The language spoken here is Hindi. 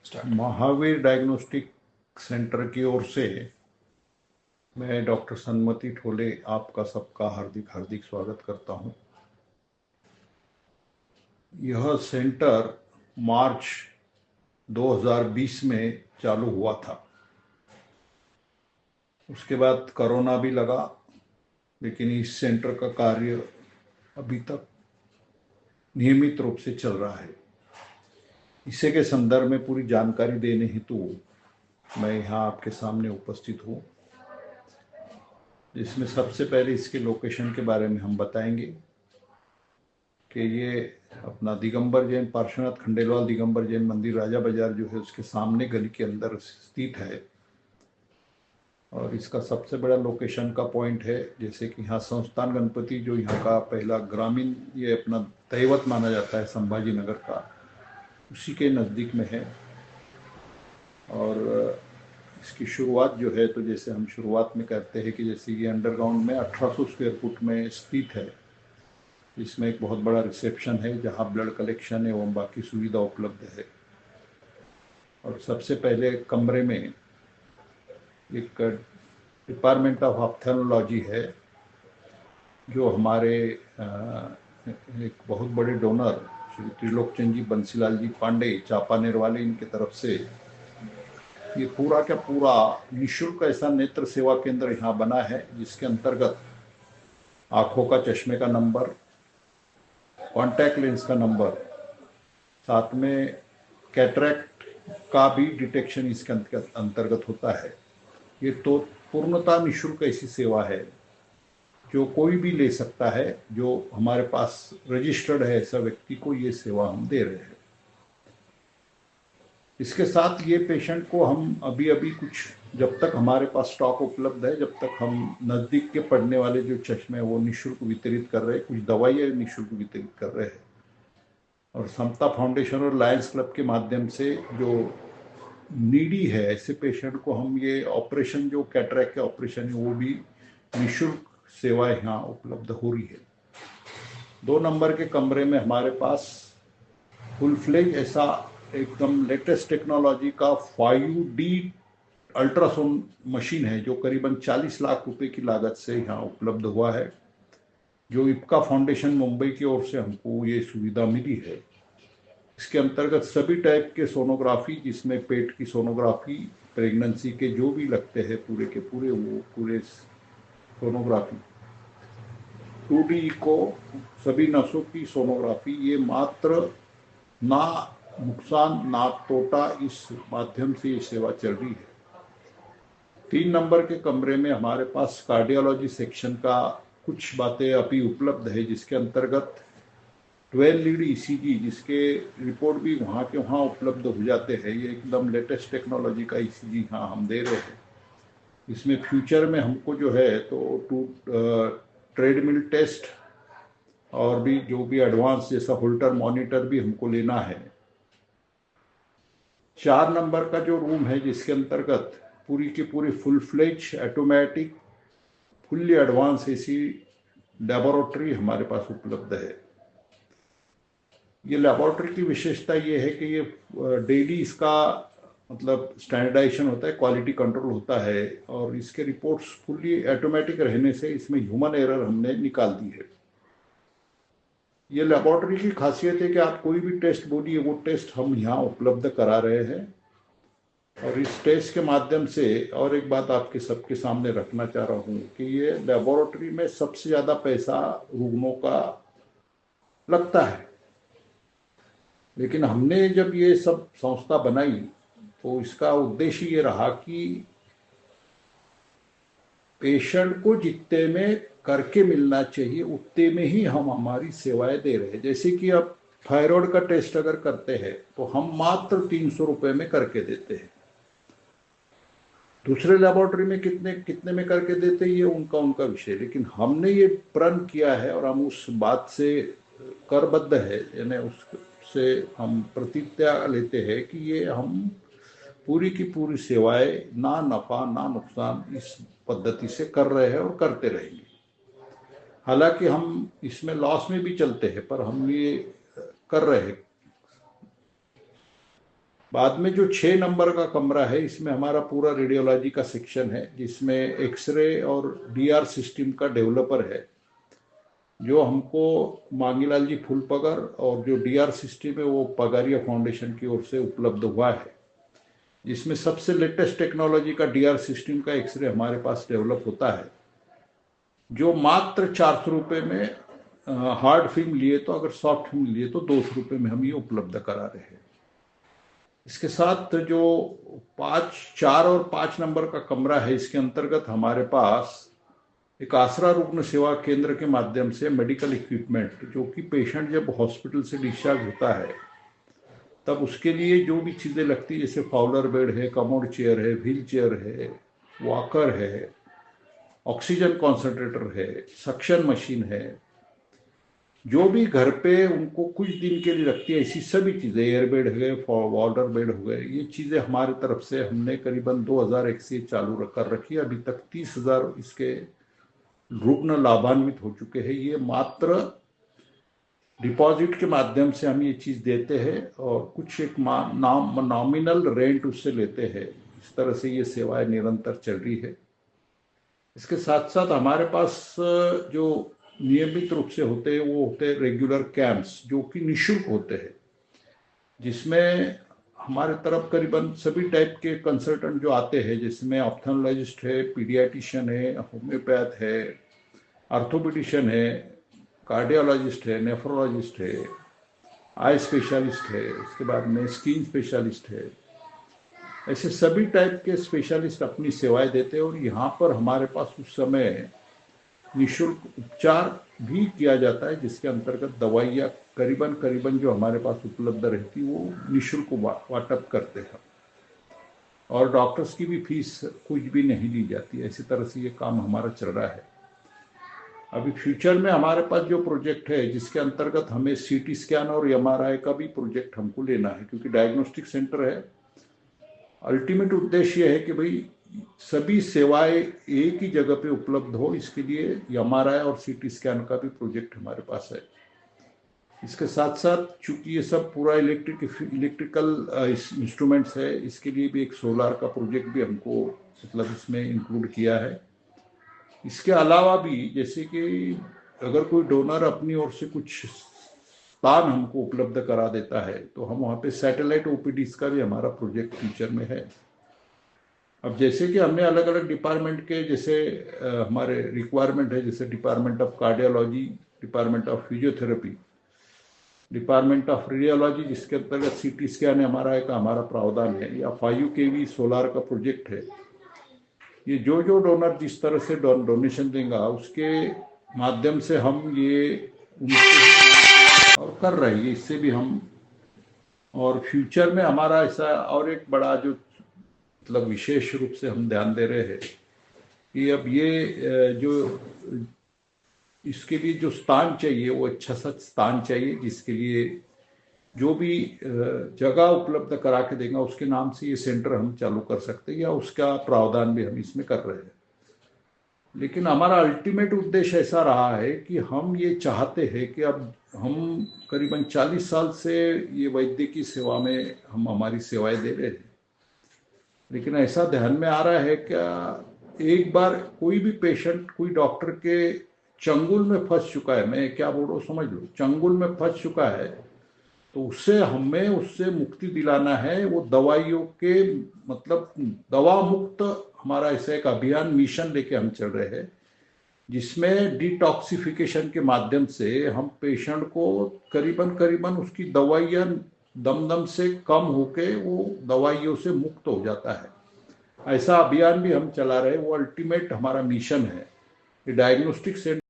महावीर डायग्नोस्टिक सेंटर की ओर से मैं डॉक्टर सन्मति ठोले आपका सबका हार्दिक हार्दिक स्वागत करता हूं। यह सेंटर मार्च 2020 में चालू हुआ था। उसके बाद कोरोना भी लगा, लेकिन इस सेंटर का कार्य अभी तक नियमित रूप से चल रहा है। इसी के संदर्भ में पूरी जानकारी देने हेतु मैं यहाँ आपके सामने उपस्थित हूँ। इसमें सबसे पहले इसके लोकेशन के बारे में हम बताएंगे कि ये अपना दिगंबर जैन पार्श्वनाथ खंडेलवाल दिगंबर जैन मंदिर राजा बाजार जो है उसके सामने गली के अंदर स्थित है। और इसका सबसे बड़ा लोकेशन का पॉइंट है, जैसे कि यहाँ संस्थान गणपति जो यहाँ का पहला ग्रामीण ये अपना दैवत माना जाता है संभाजी नगर का, उसी के नज़दीक में है। और इसकी शुरुआत जो है, तो जैसे हम शुरुआत में कहते हैं कि जैसे ये अंडरग्राउंड में 1800 स्क्वायर फुट में स्थित है। इसमें एक बहुत बड़ा रिसेप्शन है जहाँ ब्लड कलेक्शन एवं बाकी सुविधा उपलब्ध है। और सबसे पहले कमरे में एक डिपार्टमेंट ऑफ ऑप्थेल्मोलॉजी है, जो हमारे एक बहुत बड़े डोनर श्री त्रिलोकचंद जी बंसीलाल जी पांडे चापानेर वाले, इनके तरफ से ये पूरा का पूरा निःशुल्क ऐसा नेत्र सेवा केंद्र यहाँ बना है, जिसके अंतर्गत आंखों का चश्मे का नंबर, कॉन्टैक्ट लेंस का नंबर, साथ में कैटरैक्ट का भी डिटेक्शन इसके अंतर्गत होता है। ये तो पूर्णतः निःशुल्क ऐसी सेवा है जो कोई भी ले सकता है। जो हमारे पास रजिस्टर्ड है ऐसा व्यक्ति को ये सेवा हम दे रहे हैं। इसके साथ ये पेशेंट को हम अभी कुछ, जब तक हमारे पास स्टॉक उपलब्ध है, जब तक हम नज़दीक के पड़ने वाले जो चश्मे हैं वो निःशुल्क वितरित कर रहे हैं, कुछ दवाइयाँ निःशुल्क वितरित कर रहे हैं। और समता फाउंडेशन और लायंस क्लब के माध्यम से जो नीडी है ऐसे पेशेंट को हम ये ऑपरेशन, जो कैटरैक्ट के ऑपरेशन है, वो भी निःशुल्क सेवा यहाँ उपलब्ध हो रही है। 2 नंबर के कमरे में हमारे पास फुल फ्लेज ऐसा एकदम लेटेस्ट टेक्नोलॉजी का 5D अल्ट्रासाउंड मशीन है, जो करीबन 40 लाख रुपए की लागत से यहाँ उपलब्ध हुआ है, जो इप्का फाउंडेशन मुंबई की ओर से हमको ये सुविधा मिली है। इसके अंतर्गत सभी टाइप के सोनोग्राफी, जिसमें पेट की सोनोग्राफी, प्रेगनेंसी के जो भी लगते हैं पूरे के पूरे, वो पूरे सोनोग्राफी, 2D इको, सभी नसों की सोनोग्राफी, ये मात्र ना नुकसान ना तोटा, इस माध्यम से ये सेवा चल रही है। 3 नंबर के कमरे में हमारे पास कार्डियोलॉजी सेक्शन का कुछ बातें अभी उपलब्ध है, जिसके अंतर्गत 12 लीड ECG, जिसके रिपोर्ट भी वहाँ के वहाँ उपलब्ध हो जाते हैं। ये एकदम लेटेस्ट टेक्नोलॉजी का ECG यहाँ हम दे रहे हैं। इसमें फ्यूचर में हमको जो है तो ट्रेडमिल टेस्ट और भी जो भी एडवांस जैसा होल्टर मॉनिटर भी हमको लेना है। 4 नंबर का जो रूम है, जिसके अंतर्गत पूरी की पूरी full fledge automatic fully advance ऐसी लेबोरेटरी हमारे पास उपलब्ध है। ये लेबोरेटरी की विशेषता ये है कि ये डेली इसका मतलब स्टैंडर्डाइजेशन होता है, क्वालिटी कंट्रोल होता है, और इसके रिपोर्ट्स फुल्ली ऑटोमेटिक रहने से इसमें ह्यूमन एरर हमने निकाल दी है। ये लेबोरेटरी की खासियत है कि आप कोई भी टेस्ट बोलिए, वो टेस्ट हम यहाँ उपलब्ध करा रहे हैं। और इस टेस्ट के माध्यम से और एक बात आपके सबके सामने रखना चाह रहा हूँ कि ये लेबोरेटरी में सबसे ज़्यादा पैसा रुग्णों का लगता है, लेकिन हमने जब ये सब संस्था बनाई तो इसका उद्देश्य ये रहा कि पेशेंट को जितने में करके मिलना चाहिए उतने में ही हम हमारी सेवाएं दे रहे हैं। जैसे कि अब थायराइड का टेस्ट अगर करते हैं तो हम मात्र 300 रुपए में करके देते हैं। दूसरे लेबोरेटरी में कितने कितने में करके देते हैं, ये उनका विषय, लेकिन हमने ये प्रण किया है और हम उस बात से करबद्ध है, यानी उससे हम प्रतिज्ञा लेते हैं कि ये हम पूरी की पूरी सेवाएं ना नफा ना नुकसान इस पद्धति से कर रहे हैं और करते रहेंगे। हालांकि हम इसमें लॉस में भी चलते हैं, पर हम ये कर रहे हैं। बाद में जो 6 नंबर का कमरा है, इसमें हमारा पूरा रेडियोलॉजी का सेक्शन है, जिसमें एक्सरे और डीआर सिस्टम का डेवलपर है, जो हमको मांगीलाल जी फुलपगर, और जो डीआर सिस्टम है वो पगारिया फाउंडेशन की ओर से उपलब्ध हुआ है, जिसमें सबसे लेटेस्ट टेक्नोलॉजी का डीआर सिस्टम का एक्सरे हमारे पास डेवलप होता है, जो मात्र 400 रुपये में हार्ड फिल्म लिए तो, अगर सॉफ्ट फिल्म लिए तो 200 रुपये में हम ये उपलब्ध करा रहे हैं। इसके साथ जो 4 और 5 नंबर का कमरा है, इसके अंतर्गत हमारे पास एक आसरा रुग्ण सेवा केंद्र के माध्यम से मेडिकल इक्विपमेंट, जो कि पेशेंट जब हॉस्पिटल से डिस्चार्ज होता है तब उसके लिए जो भी चीज़ें लगती है, जैसे फाउलर बेड है, कमोड चेयर है, व्हील चेयर है, वॉकर है, ऑक्सीजन कॉन्सेंट्रेटर है, सक्शन मशीन है, जो भी घर पे उनको कुछ दिन के लिए लगती है, ऐसी सभी चीज़ें, एयर बेड हो गए, वाटर बेड हो गए, ये चीज़ें हमारी तरफ से हमने करीबन 2001 से चालू कर रखी है। अभी तक 30,000 इसके रुग्ण लाभान्वित हो चुके हैं। ये मात्र डिपॉजिट के माध्यम से हम ये चीज़ देते हैं और कुछ एक नॉमिनल रेंट उससे लेते हैं। इस तरह से ये सेवाएं निरंतर चल रही है। इसके साथ साथ हमारे पास जो नियमित रूप से होते हैं वो होते हैं रेगुलर कैंप्स, जो कि निःशुल्क होते हैं, जिसमें हमारे तरफ करीबन सभी टाइप के कंसल्टेंट जो आते हैं, जिसमें ऑप्थेल्मोलॉजिस्ट है, पीडियाट्रिशियन है, होम्योपैथ है, ऑर्थोपेडिशियन है, कार्डियोलॉजिस्ट है, नेफ्रोलॉजिस्ट है, आई स्पेशलिस्ट है, उसके बाद में स्किन स्पेशलिस्ट है, ऐसे सभी टाइप के स्पेशलिस्ट अपनी सेवाएं देते हैं। और यहाँ पर हमारे पास उस समय निःशुल्क उपचार भी किया जाता है, जिसके अंतर्गत दवाइयाँ करीबन जो हमारे पास उपलब्ध रहती वो निःशुल्क वाटप करते हैं, और डॉक्टर्स की भी फीस कुछ भी नहीं ली जाती। ऐसी तरह से ये काम हमारा चल रहा है। अभी फ्यूचर में हमारे पास जो प्रोजेक्ट है, जिसके अंतर्गत हमें सीटी स्कैन और एमआरआई का भी प्रोजेक्ट हमको लेना है, क्योंकि डायग्नोस्टिक सेंटर है। अल्टीमेट उद्देश्य यह है कि भाई सभी सेवाएं एक ही जगह पे उपलब्ध हो, इसके लिए एमआरआई और सीटी स्कैन का भी प्रोजेक्ट हमारे पास है। इसके साथ साथ चूंकि ये सब पूरा इलेक्ट्रिकल इंस्ट्रूमेंट्स है, इसके लिए भी एक सोलार का प्रोजेक्ट भी हमको मतलब इसमें इंक्लूड किया है। इसके अलावा भी जैसे कि अगर कोई डोनर अपनी ओर से कुछ स्थान हमको उपलब्ध करा देता है, तो हम वहाँ पे सैटेलाइट ओपीडीज का भी हमारा प्रोजेक्ट फ्यूचर में है। अब जैसे कि हमने अलग अलग डिपार्टमेंट के जैसे हमारे रिक्वायरमेंट है, जैसे department of cardiology, department of physiotherapy, department of radiology, जिसके अंतर्गत सीटी स्कैन हमारा प्रावधान है, या 5 kV सोलार का प्रोजेक्ट है। ये जो डोनर जिस तरह से डोनेशन देगा, उसके माध्यम से हम ये और कर रहे हैं, इससे भी हम, और फ्यूचर में हमारा ऐसा और एक बड़ा जो मतलब विशेष रूप से हम ध्यान दे रहे हैं कि अब ये जो इसके लिए जो स्थान चाहिए वो अच्छा सा स्थान चाहिए, जिसके लिए जो भी जगह उपलब्ध करा के देगा उसके नाम से ये सेंटर हम चालू कर सकते हैं, या उसका प्रावधान भी हम इसमें कर रहे हैं। लेकिन हमारा अल्टीमेट उद्देश्य ऐसा रहा है कि हम ये चाहते हैं कि अब हम करीबन 40 साल से ये वैद्यकीय सेवा में हम हमारी सेवाएं दे रहे हैं, लेकिन ऐसा ध्यान में आ रहा है क्या, एक बार कोई भी पेशेंट कोई डॉक्टर के चंगुल में फंस चुका है, मैं क्या बोल रहा हूँ समझ लो, चंगुल में फंस चुका है, तो हमें उससे मुक्ति दिलाना है। वो दवाइयों के मतलब दवा मुक्त हमारा ऐसा एक अभियान मिशन लेके हम चल रहे हैं, जिसमें डिटॉक्सिफिकेशन के माध्यम से हम पेशेंट को करीबन उसकी दवाइयाँ दम से कम होके वो दवाइयों से मुक्त हो जाता है। ऐसा अभियान भी हम चला रहे हैं। वो अल्टीमेट हमारा मिशन है। ये डायग्नोस्टिक सेंटर